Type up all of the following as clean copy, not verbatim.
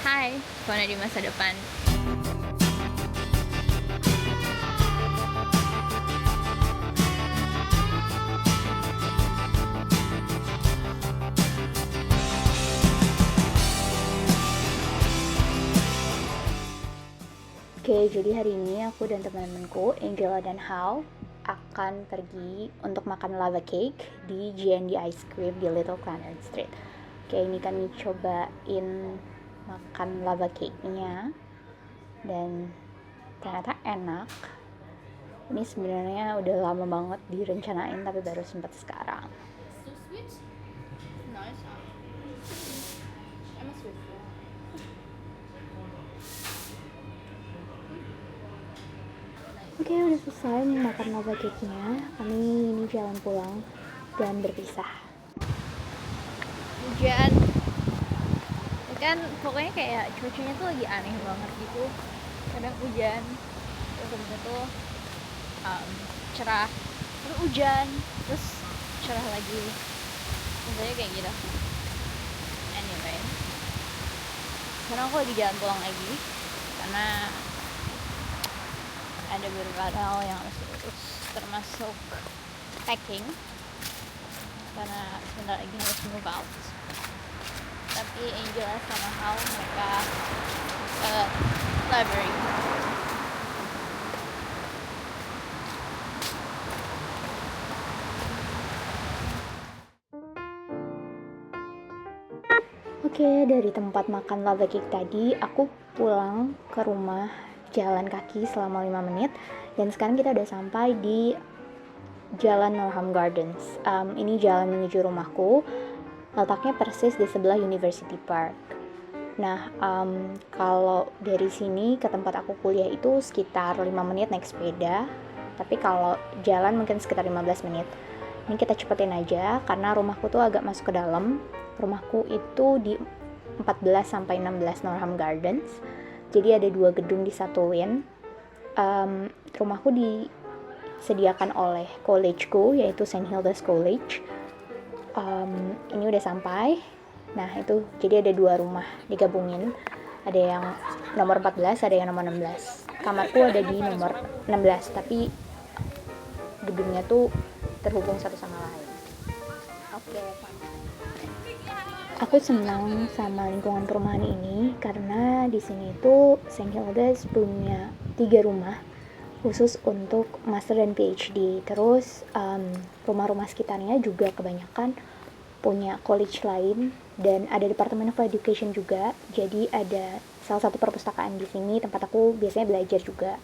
Hai, Kona di masa depan. Oke, jadi hari ini aku dan teman-temanku, Angela dan Hal, akan pergi untuk makan lava cake di G&D Ice Cream di Little Clannad Street. Oke, ini kami cobain makan lava cake-nya dan ternyata enak. Ini sebenarnya udah lama banget direncanain tapi baru sempat sekarang. So sweet? Nice. I'm a sweet girl. Oke, udah selesai makan lava cake-nya. Kami ini jalan pulang dan berpisah. Hujan. Kan pokoknya kayak cuacanya tuh lagi aneh banget gitu. Kadang hujan, terus habis itu cerah, terus hujan, terus cerah lagi. Biasanya kayak gitu. Anyway, sekarang aku lagi jalan pulang lagi karena ada beberapa hal yang harus diurus, termasuk packing karena sebentar lagi harus move out. Tapi Angela sama Hal mereka ke library. Oke, dari tempat makan lava cake tadi, aku pulang ke rumah jalan kaki selama 5 menit. Dan sekarang kita udah sampai di Jalan Norham Gardens. Ini jalan menuju rumahku. Letaknya persis di sebelah University Park. Nah, kalau dari sini ke tempat aku kuliah itu sekitar 5 menit naik sepeda. Tapi kalau jalan mungkin sekitar 15 menit. Ini kita cepetin aja karena rumahku tuh agak masuk ke dalam. Rumahku itu di 14 sampai 16 Norham Gardens. Jadi ada 2 gedung disatuin. Rumahku disediakan oleh collegeku, yaitu St. Hilda's College. Ini udah sampai. Nah, itu jadi ada 2 rumah digabungin. Ada yang nomor 14, ada yang nomor 16. Kamarku ada di nomor 16, tapi gedungnya tuh terhubung satu sama lain. Oke, aku senang sama lingkungan perumahan ini karena di sini tuh St. Hilda's punya 3 rumah khusus untuk master dan PhD. Terus rumah-rumah sekitarnya juga kebanyakan punya college lain dan ada Department of Education juga. Jadi ada salah satu perpustakaan di sini tempat aku biasanya belajar juga.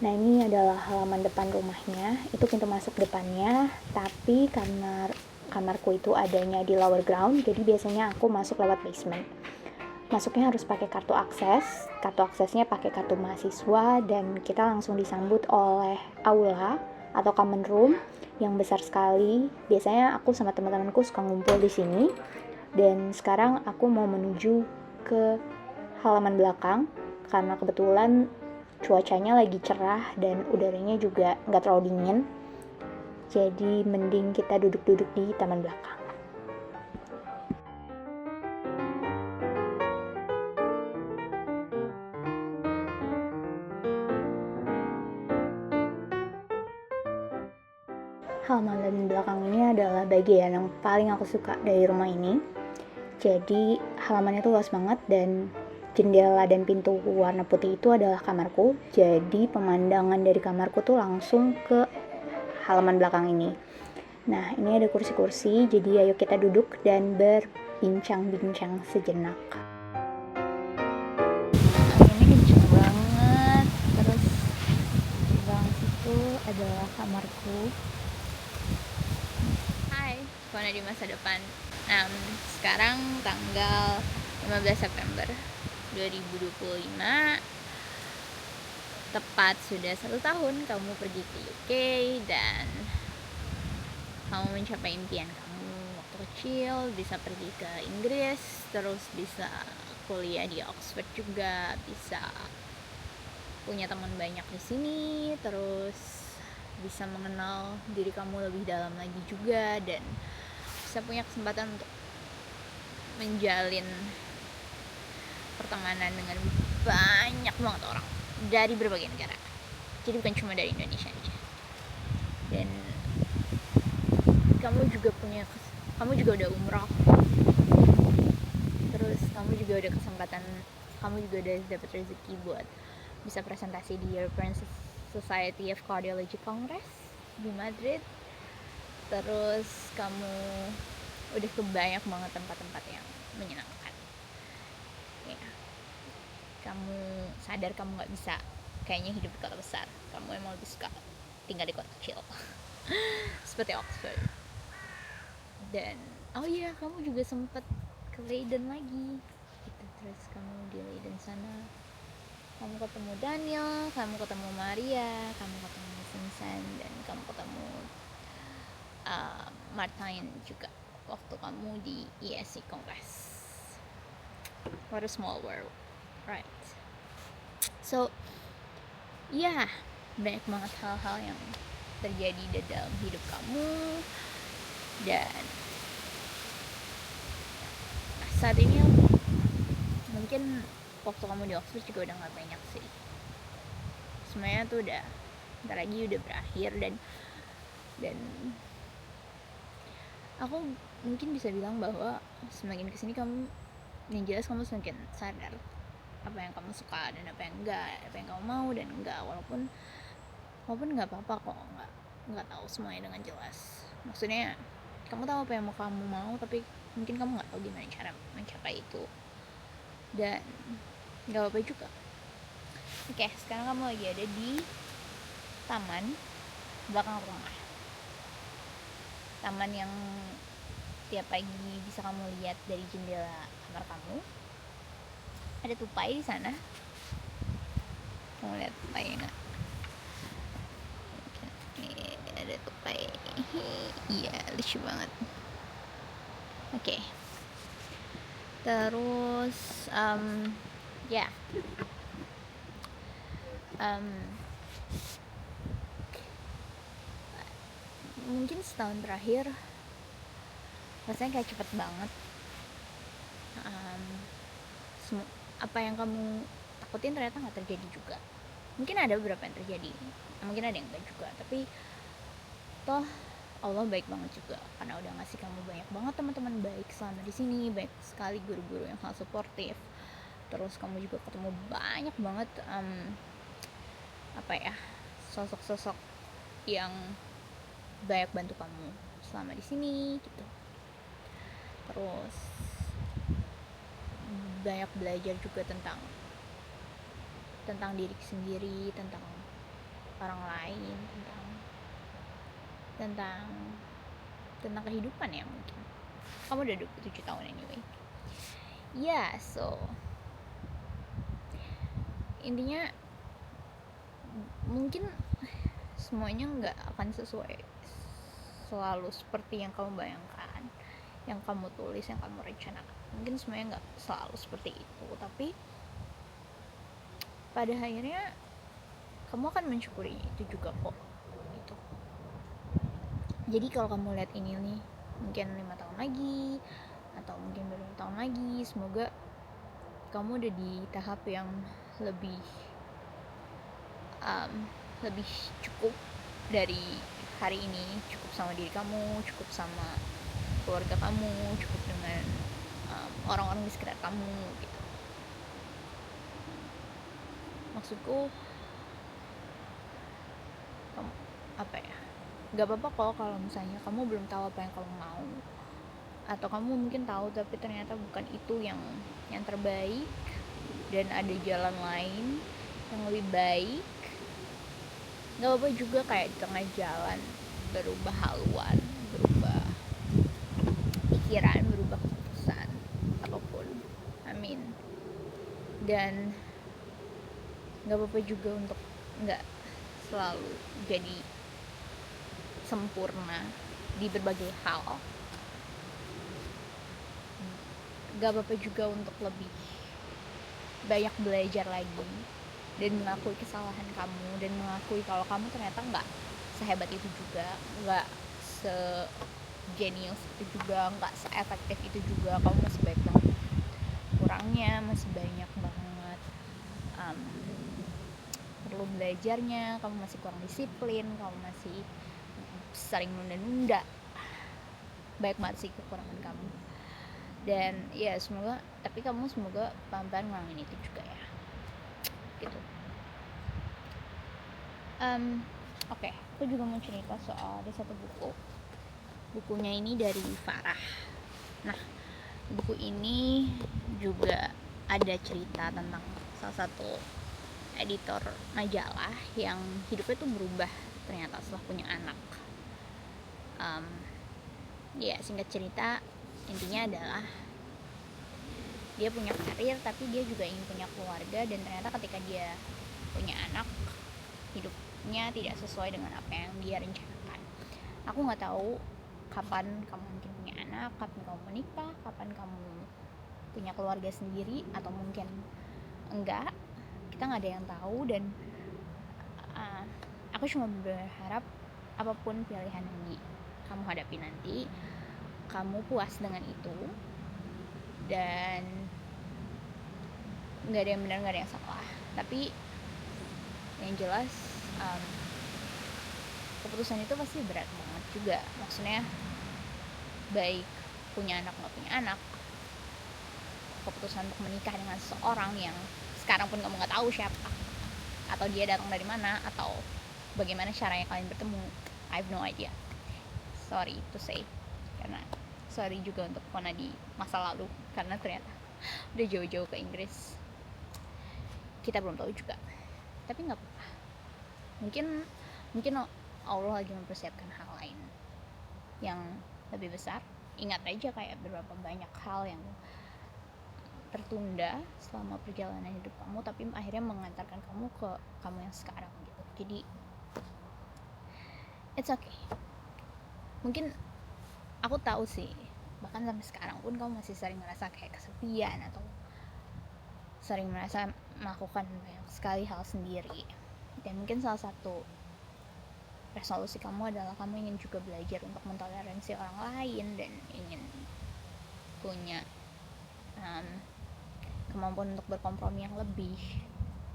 Nah, ini adalah halaman depan rumahnya. Itu pintu masuk depannya, tapi karena kamarku itu adanya di lower ground, jadi biasanya aku masuk lewat basement. Masuknya harus pakai kartu akses. Kartu aksesnya pakai kartu mahasiswa dan kita langsung disambut oleh aula atau common room yang besar sekali. Biasanya aku sama teman-temanku suka ngumpul di sini. Dan sekarang aku mau menuju ke halaman belakang karena kebetulan cuacanya lagi cerah dan udaranya juga nggak terlalu dingin. Jadi mending kita duduk-duduk di taman belakang. Halaman belakang ini adalah bagian yang paling aku suka dari rumah ini. Jadi halamannya tuh luas banget dan jendela dan pintu warna putih itu adalah kamarku. Jadi pemandangan dari kamarku tuh langsung ke halaman belakang ini. Nah, ini ada kursi-kursi, jadi ayo kita duduk dan berbincang-bincang sejenak. Anginnya kenceng banget. Terus di belakang situ adalah kamarku. Hai, Kona di masa depan. Sekarang tanggal 15 September 2025, tepat sudah 1 tahun kamu pergi ke UK dan kamu mencapai impian kamu waktu kecil, bisa pergi ke Inggris, terus bisa kuliah di Oxford juga, bisa punya teman banyak di sini, terus bisa mengenal diri kamu lebih dalam lagi juga dan bisa punya kesempatan untuk menjalin pertemanan dengan banyak banget orang dari berbagai negara, jadi bukan cuma dari Indonesia aja. Dan kamu juga udah umroh, terus kamu juga udah kesempatan, kamu juga udah dapat rezeki buat bisa presentasi di European Society of Cardiology Congress di Madrid. Terus kamu udah ke banyak banget tempat-tempat yang menyenangkan ya. Kamu sadar kamu gak bisa kayaknya hidup di kota besar, kamu emang lebih suka tinggal di kota kecil seperti Oxford. Dan oh iya, kamu juga sempat ke Leiden lagi gitu. Terus kamu di Leiden sana, kamu ketemu Daniel, kamu ketemu Maria, kamu ketemu Vincent, dan kamu ketemu Martijn juga waktu kamu di ESC Congress. What a small world, right? So ya, banyak banget hal-hal yang terjadi di dalam hidup kamu. Dan saat ini mungkin waktu kamu di Oxford juga udah gak banyak sih, semuanya tuh udah bentar lagi udah berakhir. Dan aku mungkin bisa bilang bahwa semakin kesini kamu, yang jelas kamu semakin sadar apa yang kamu suka dan apa yang enggak, apa yang kamu mau dan enggak. Walaupun nggak apa-apa kok nggak tahu semuanya dengan jelas. Maksudnya kamu tahu apa yang mau kamu mau, tapi mungkin kamu nggak tahu gimana cara mencapai itu, dan nggak apa-apa juga. Oke, sekarang kamu lagi ada di taman belakang rumah, taman yang tiap pagi bisa kamu lihat dari jendela kamar kamu. Ada tupai di sana, kamu lihat tupai nggak? Ada tupai, iya lucu banget. Oke. Terus ya, mungkin setahun terakhir rasanya kayak cepet banget. Apa yang kamu takutin ternyata nggak terjadi juga. Mungkin ada beberapa yang terjadi, mungkin ada yang enggak juga, tapi toh Allah baik banget juga karena udah ngasih kamu banyak banget teman-teman baik selama di sini, baik sekali guru-guru yang sangat suportif. Terus kamu juga ketemu banyak banget sosok-sosok yang banyak bantu kamu selama di sini gitu. Terus banyak belajar juga tentang diri sendiri, tentang orang lain, tentang kehidupan ya. Mungkin kamu udah 27 tahun anyway. So intinya mungkin semuanya nggak akan sesuai selalu seperti yang kamu bayangkan, yang kamu tulis, yang kamu rencanakan. Mungkin semuanya nggak selalu seperti itu, tapi pada akhirnya kamu akan mensyukuri itu juga kok gitu. Jadi kalau kamu lihat ini nih, mungkin 5 tahun lagi atau mungkin beberapa tahun lagi, semoga kamu udah di tahap yang lebih cukup dari hari ini, cukup sama diri kamu, cukup sama keluarga kamu, cukup dengan orang-orang di sekitar kamu gitu. Maksudku gak apa-apa kok kalau misalnya kamu belum tahu apa yang kamu mau, atau kamu mungkin tahu tapi ternyata bukan itu yang terbaik dan ada jalan lain yang lebih baik. Gak apa-apa juga kayak di tengah jalan berubah haluan, berubah pikiran, berubah keputusan, apapun. Dan gak apa-apa juga untuk gak selalu jadi sempurna di berbagai hal. Gak apa-apa juga untuk lebih banyak belajar lagi dan mengakui kesalahan kamu, dan mengakui kalau kamu ternyata gak sehebat itu juga, gak segenius itu juga, gak seefektif itu juga. Kamu masih baik banget, kurangnya, masih banyak banget perlu belajarnya, kamu masih kurang disiplin, kamu masih sering nunda-nunda, banyak banget sih kekurangan kamu. Dan ya semoga pelan-pelan ngurangin itu juga ya, gitu. Oke, aku juga mau cerita soal ada satu bukunya ini dari Farah. Nah, buku ini juga ada cerita tentang salah satu editor majalah yang hidupnya tuh berubah ternyata setelah punya anak. Ya singkat cerita, intinya adalah dia punya karir tapi dia juga ingin punya keluarga, dan ternyata ketika dia punya anak, hidupnya tidak sesuai dengan apa yang dia rencanakan. Aku nggak tahu kapan kamu mungkin punya anak, kapan kamu menikah, kapan kamu punya keluarga sendiri, atau mungkin enggak, kita nggak ada yang tahu. Dan aku cuma berharap apapun pilihan yang kamu hadapi nanti, kamu puas dengan itu, dan nggak ada yang benar, nggak ada yang salah. Tapi yang jelas keputusan itu pasti berat banget juga. Maksudnya baik punya anak nggak punya anak, keputusan untuk menikah dengan seseorang yang sekarang pun kamu nggak tahu siapa, atau dia datang dari mana, atau bagaimana caranya kalian bertemu, I have no idea. Sorry to say, karena sorry juga untuk Kona di masa lalu, karena ternyata udah jauh-jauh ke Inggris, kita belum tahu juga. Tapi nggak apa-apa, mungkin Allah lagi mempersiapkan hal lain yang lebih besar. Ingat aja kayak beberapa banyak hal yang tertunda selama perjalanan hidup kamu, tapi akhirnya mengantarkan kamu ke kamu yang sekarang gitu. Jadi it's okay. Mungkin aku tahu sih, bahkan sampai sekarang pun kamu masih sering merasa kayak kesepian, atau sering merasa melakukan banyak sekali hal sendiri. Dan mungkin salah satu resolusi kamu adalah kamu ingin juga belajar untuk mentoleransi orang lain, dan ingin punya kemampuan untuk berkompromi yang lebih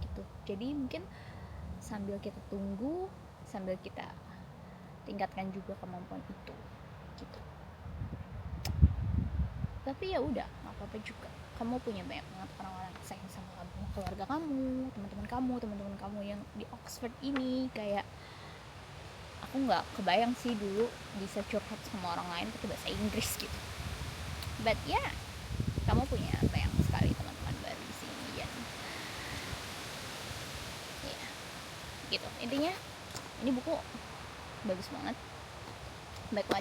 gitu. Jadi mungkin sambil kita tunggu, sambil kita tingkatkan juga kemampuan itu gitu. Tapi ya udah, nggak apa-apa juga, kamu punya banyak banget orang-orang yang sayang sama kamu, keluarga kamu, teman-teman kamu yang di Oxford ini. Kayak aku nggak kebayang sih dulu bisa curhat sama orang lain pakai bahasa Inggris gitu. But yeah, kamu punya banyak sekali teman-teman baru di sini, dan ya gitu. Intinya ini buku bagus banget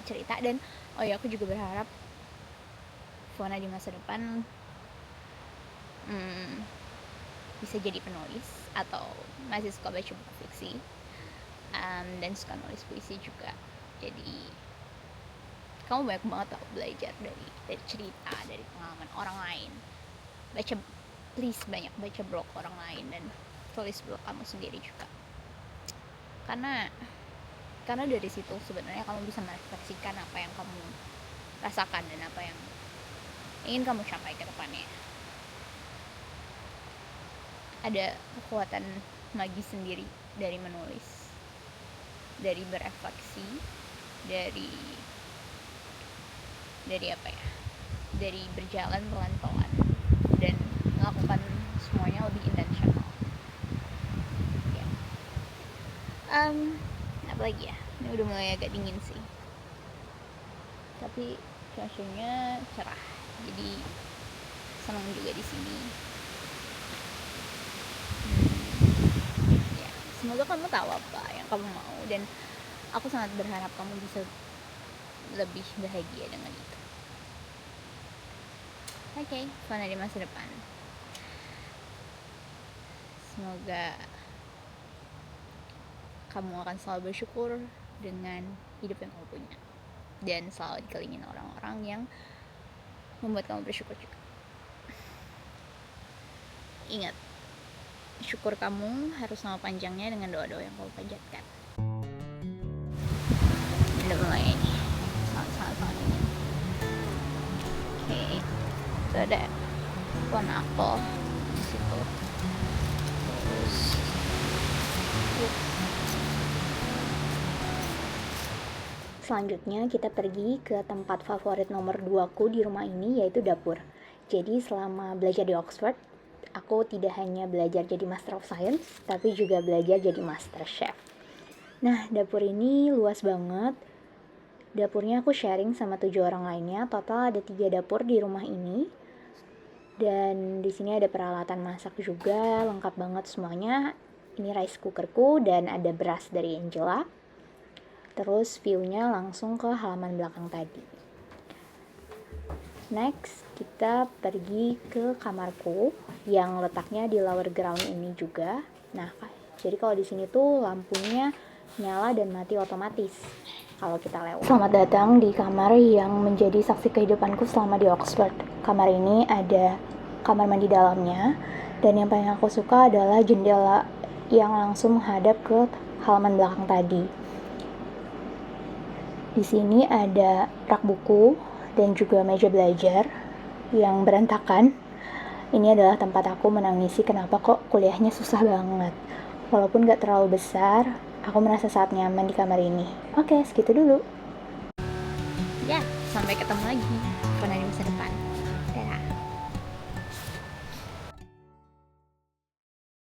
cerita. Dan oh ya, aku juga berharap Fona di masa depan bisa jadi penulis, atau masih suka baca buku fiksi, dan suka nulis puisi juga. Jadi kamu banyak banget tau belajar dari cerita, dari pengalaman orang lain. Please banyak baca blog orang lain, dan tulis blog kamu sendiri juga, karena dari situ sebenarnya kamu bisa merefleksikan apa yang kamu rasakan dan apa yang ingin kamu capai ke depannya. Ada kekuatan magis sendiri dari menulis, dari berefleksi, dari apa ya, dari berjalan pelan-pelan dan melakukan semuanya lebih intentional ya. Apa lagi ya, ini udah mulai agak dingin sih, tapi cuacanya cerah, jadi senang juga di sini. Ya, semoga kamu tahu apa yang kamu mau, dan aku sangat berharap kamu bisa lebih bahagia dengan itu. Oke, Fona di masa depan, semoga kamu akan selalu bersyukur dengan hidup yang kamu punya, dan selalu dikelilingin orang-orang yang membuat kamu bersyukur juga. Ingat, syukur kamu harus sama panjangnya dengan doa-doa yang kamu panjatkan. Udah mulai nih, sangat dingin. Oke, dadah. phone aku di situ. Terus Selanjutnya kita pergi ke tempat favorit nomor 2 ku di rumah ini, yaitu dapur. Jadi selama belajar di Oxford, aku tidak hanya belajar jadi Master of Science, tapi juga belajar jadi Master Chef. Nah, dapur ini luas banget. Dapurnya aku sharing sama 7 orang lainnya. Total ada 3 dapur di rumah ini. Dan di sini ada peralatan masak juga, lengkap banget semuanya. Ini rice cookerku dan ada beras dari Angela. Terus view-nya langsung ke halaman belakang tadi. Next, kita pergi ke kamarku yang letaknya di lower ground ini juga. Nah, jadi kalau di sini tuh lampunya nyala dan mati otomatis kalau kita lewat. Selamat datang di kamar yang menjadi saksi kehidupanku selama di Oxford. Kamar ini ada kamar mandi dalamnya, dan yang paling aku suka adalah jendela yang langsung menghadap ke halaman belakang tadi. Di sini ada rak buku dan juga meja belajar yang berantakan. Ini adalah tempat aku menangisi kenapa kok kuliahnya susah banget. Walaupun gak terlalu besar, aku merasa sangat nyaman di kamar ini. Oke, segitu dulu. ya, sampai ketemu lagi pada masa depan. Dadah.